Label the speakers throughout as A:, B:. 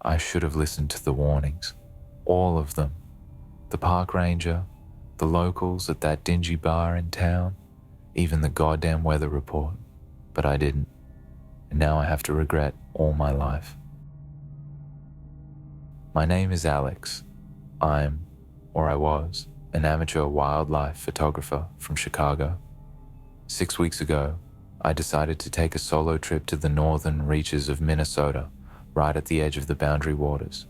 A: I should have listened to the warnings. All of them. The park ranger, the locals at that dingy bar in town, even the goddamn weather report. But I didn't. And now I have to regret all my life. My name is Alex. I'm, or I was, an amateur wildlife photographer from Chicago. 6 weeks ago, I decided to take a solo trip to the northern reaches of Minnesota, right at the edge of the Boundary Waters.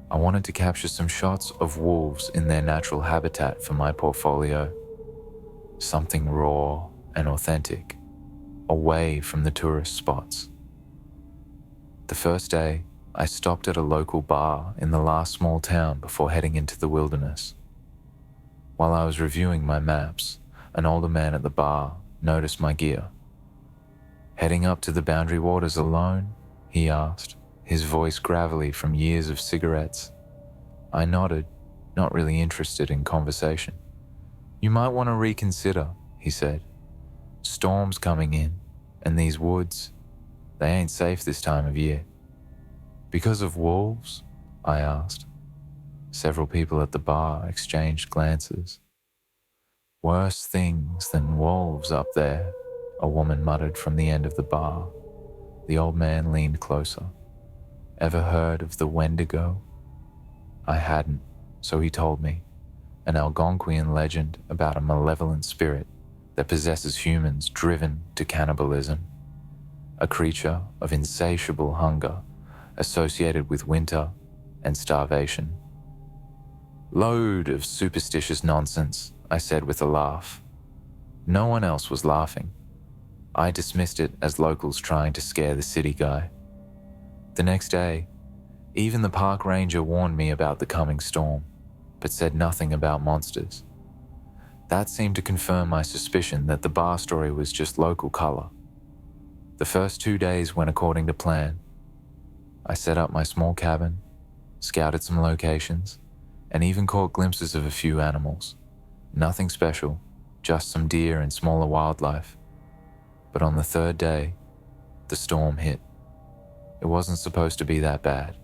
A: I wanted to capture some shots of wolves in their natural habitat for my portfolio. Something raw and authentic, away from the tourist spots. The first day, I stopped at a local bar in the last small town before heading into the wilderness. While I was reviewing my maps, an older man at the bar noticed my gear. "Heading up to the Boundary Waters alone?" he asked, his voice gravelly from years of cigarettes. I nodded, not really interested in conversation. "You might want to reconsider," he said. "Storm's coming in, and these woods, they ain't safe this time of year." "Because of wolves?" I asked. Several people at the bar exchanged glances. "Worse things than wolves up there," a woman muttered from the end of the bar. The old man leaned closer. "Ever heard of the Wendigo?" I hadn't, so he told me, an Algonquian legend about a malevolent spirit that possesses humans driven to cannibalism, a creature of insatiable hunger associated with winter and starvation. "Load of superstitious nonsense," I said with a laugh. No one else was laughing. I dismissed it as locals trying to scare the city guy. The next day, even the park ranger warned me about the coming storm, but said nothing about monsters. That seemed to confirm my suspicion that the bar story was just local color. The first 2 days went according to plan. I set up my small cabin, scouted some locations, and even caught glimpses of a few animals. Nothing special, just some deer and smaller wildlife. But on the third day, the storm hit. It wasn't supposed to be that bad.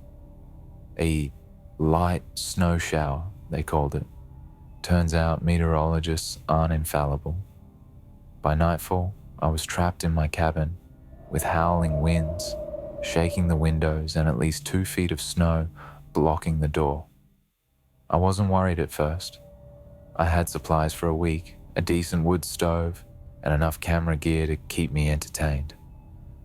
A: A light snow shower, they called it. Turns out meteorologists aren't infallible. By nightfall, I was trapped in my cabin with howling winds, shaking the windows and at least 2 feet of snow blocking the door. I wasn't worried at first. I had supplies for a week, a decent wood stove, and enough camera gear to keep me entertained.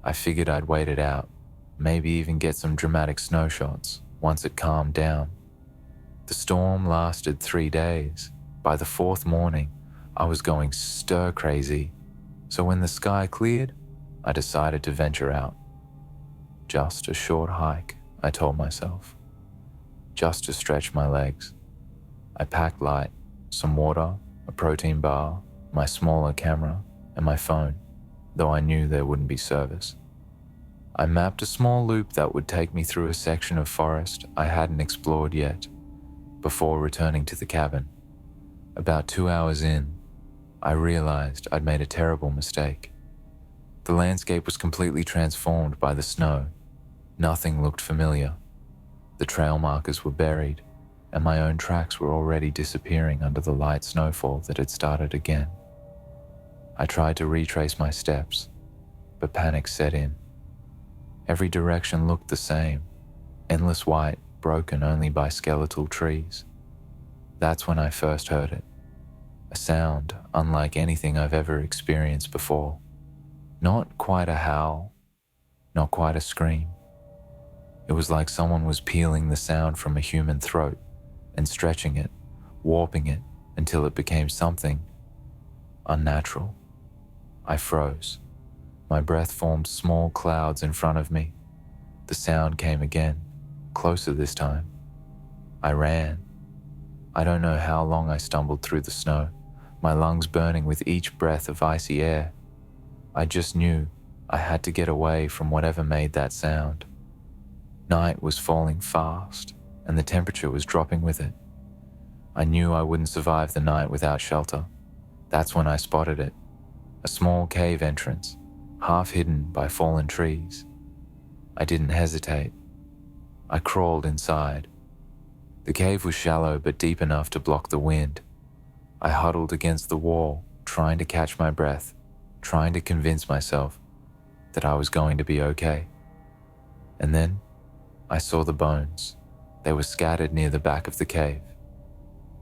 A: I figured I'd wait it out, maybe even get some dramatic snow shots once it calmed down. The storm lasted 3 days. By the 4th morning, I was going stir crazy. So when the sky cleared, I decided to venture out. Just a short hike, I told myself. Just to stretch my legs. I packed light, some water, a protein bar, my smaller camera, and my phone, though I knew there wouldn't be service. I mapped a small loop that would take me through a section of forest I hadn't explored yet, before returning to the cabin. About 2 hours in, I realized I'd made a terrible mistake. The landscape was completely transformed by the snow. Nothing looked familiar. The trail markers were buried, and my own tracks were already disappearing under the light snowfall that had started again. I tried to retrace my steps, but panic set in. Every direction looked the same, endless white, broken only by skeletal trees. That's when I first heard it. A sound unlike anything I've ever experienced before. Not quite a howl, not quite a scream. It was like someone was peeling the sound from a human throat and stretching it, warping it until it became something unnatural. I froze. My breath formed small clouds in front of me. The sound came again, closer this time. I ran. I don't know how long I stumbled through the snow, my lungs burning with each breath of icy air. I just knew I had to get away from whatever made that sound. Night was falling fast, and the temperature was dropping with it. I knew I wouldn't survive the night without shelter. That's when I spotted it. A small cave entrance, half hidden by fallen trees. I didn't hesitate. I crawled inside. The cave was shallow but deep enough to block the wind. I huddled against the wall, trying to catch my breath, trying to convince myself that I was going to be okay. And then I saw the bones. They were scattered near the back of the cave.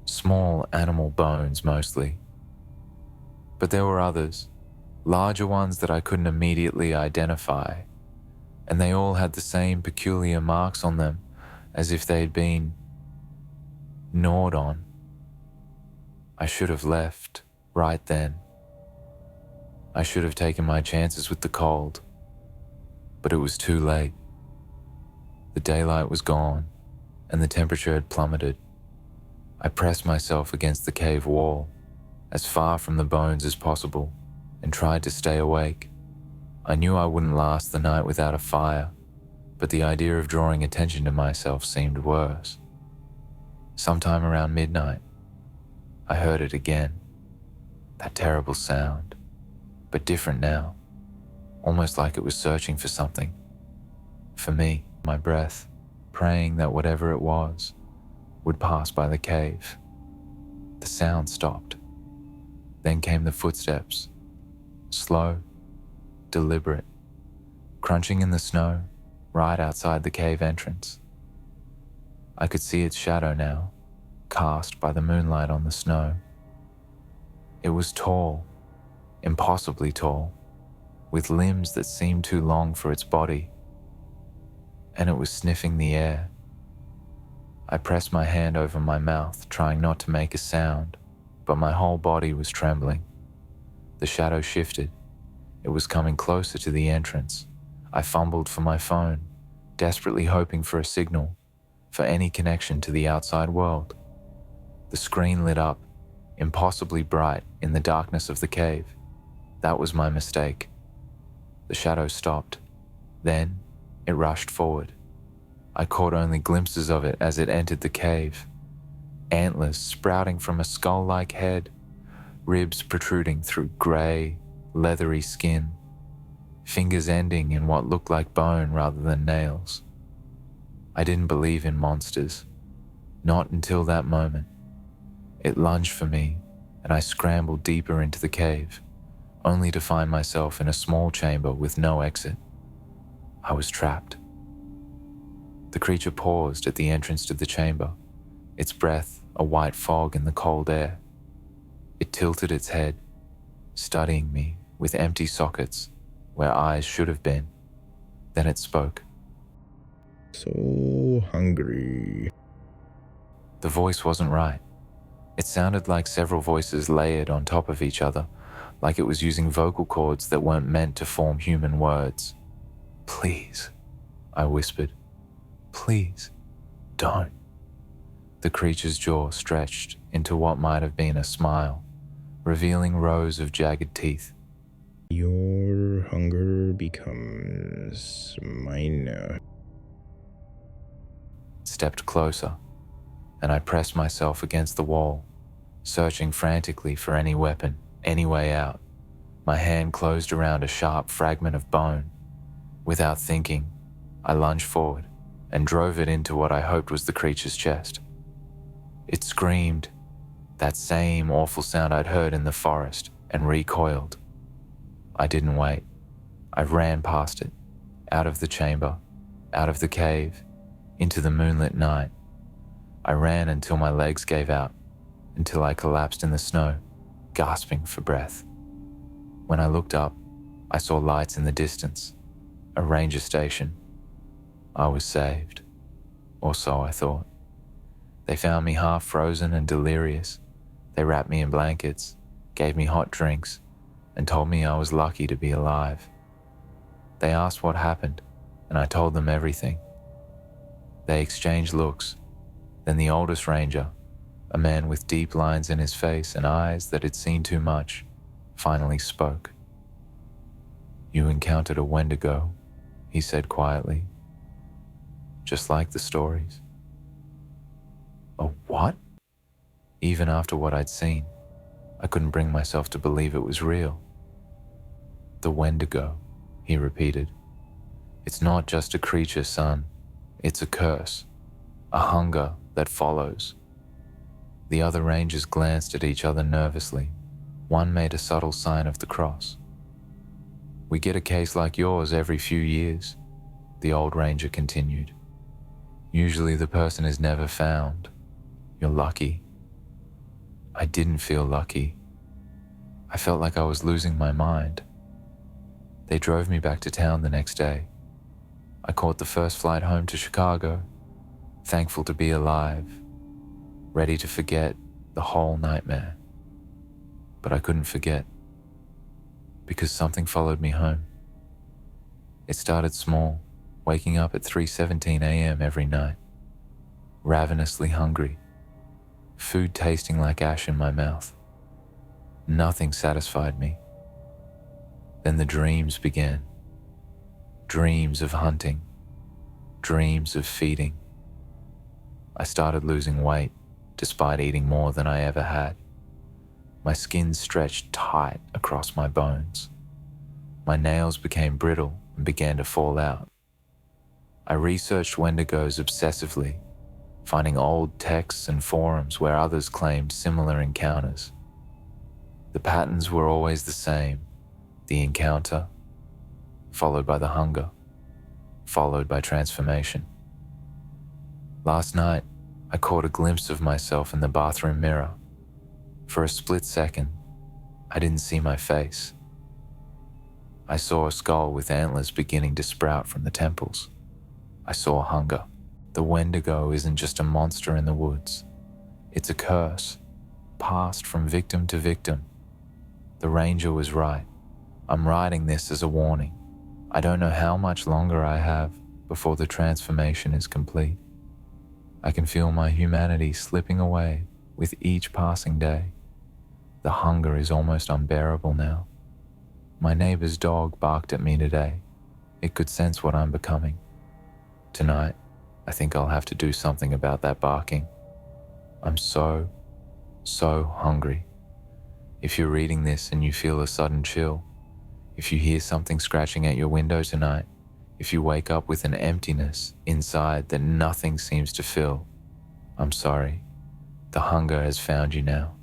A: Small animal bones mostly. But there were others, larger ones that I couldn't immediately identify, and they all had the same peculiar marks on them, as if they'd been gnawed on. I should have left right then. I should have taken my chances with the cold, but it was too late. The daylight was gone, and the temperature had plummeted. I pressed myself against the cave wall, as far from the bones as possible, and tried to stay awake. I knew I wouldn't last the night without a fire, but the idea of drawing attention to myself seemed worse. Sometime around midnight, I heard it again. That terrible sound, but different now, almost like it was searching for something. For me, my breath, praying that whatever it was would pass by the cave. The sound stopped. Then came the footsteps, slow, deliberate, crunching in the snow right outside the cave entrance. I could see its shadow now, cast by the moonlight on the snow. It was tall, impossibly tall, with limbs that seemed too long for its body, and it was sniffing the air. I pressed my hand over my mouth, trying not to make a sound, but my whole body was trembling. The shadow shifted. It was coming closer to the entrance. I fumbled for my phone, desperately hoping for a signal, for any connection to the outside world. The screen lit up, impossibly bright in the darkness of the cave. That was my mistake. The shadow stopped. Then it rushed forward. I caught only glimpses of it as it entered the cave. Antlers sprouting from a skull-like head, ribs protruding through grey, leathery skin, fingers ending in what looked like bone rather than nails. I didn't believe in monsters, not until that moment. It lunged for me, and I scrambled deeper into the cave, only to find myself in a small chamber with no exit. I was trapped. The creature paused at the entrance to the chamber, its breath a white fog in the cold air. It tilted its head, studying me with empty sockets where eyes should have been. Then it spoke.
B: So hungry.
A: The voice wasn't right. It sounded like several voices layered on top of each other, like it was using vocal cords that weren't meant to form human words. "Please," I whispered. "Please, don't." The creature's jaw stretched into what might have been a smile, revealing rows of jagged teeth.
B: Your hunger becomes mine.
A: It stepped closer, and I pressed myself against the wall, searching frantically for any weapon, any way out. My hand closed around a sharp fragment of bone. Without thinking, I lunged forward and drove it into what I hoped was the creature's chest. It screamed, that same awful sound I'd heard in the forest, and recoiled. I didn't wait. I ran past it, out of the chamber, out of the cave, into the moonlit night. I ran until my legs gave out, until I collapsed in the snow, gasping for breath. When I looked up, I saw lights in the distance, a ranger station. I was saved, or so I thought. They found me half frozen and delirious. They wrapped me in blankets, gave me hot drinks, and told me I was lucky to be alive. They asked what happened, and I told them everything. They exchanged looks. Then the oldest ranger, a man with deep lines in his face and eyes that had seen too much, finally spoke. "You encountered a Wendigo," he said quietly. "Just like the stories." "A what?" Even after what I'd seen, I couldn't bring myself to believe it was real. "The Wendigo," he repeated. "It's not just a creature, son. It's a curse, a hunger that follows. The other rangers glanced at each other nervously. One made a subtle sign of the cross. We get a case like yours every few years, the old ranger continued. Usually the person is never found. You're lucky. I didn't feel lucky. I felt like I was losing my mind. They drove me back to town the next day. I caught the first flight home to Chicago, thankful to be alive, ready to forget the whole nightmare. But I couldn't forget, because something followed me home. It started small, waking up at 3:17 a.m. every night, ravenously hungry, food tasting like ash in my mouth. Nothing satisfied me. Then the dreams began. Dreams of hunting, dreams of feeding. I started losing weight despite eating more than I ever had. My skin stretched tight across my bones. My nails became brittle and began to fall out. I researched Wendigos obsessively, finding old texts and forums where others claimed similar encounters. The patterns were always the same: the encounter, followed by the hunger, followed by transformation. Last night, I caught a glimpse of myself in the bathroom mirror. For a split second, I didn't see my face. I saw a skull with antlers beginning to sprout from the temples. I saw hunger. The Wendigo isn't just a monster in the woods. It's a curse, passed from victim to victim. The ranger was right. I'm writing this as a warning. I don't know how much longer I have before the transformation is complete. I can feel my humanity slipping away with each passing day. The hunger is almost unbearable now. My neighbor's dog barked at me today. It could sense what I'm becoming. Tonight, I think I'll have to do something about that barking. I'm so hungry. If you're reading this and you feel a sudden chill, if you hear something scratching at your window tonight, if you wake up with an emptiness inside that nothing seems to fill, I'm sorry. The hunger has found you now.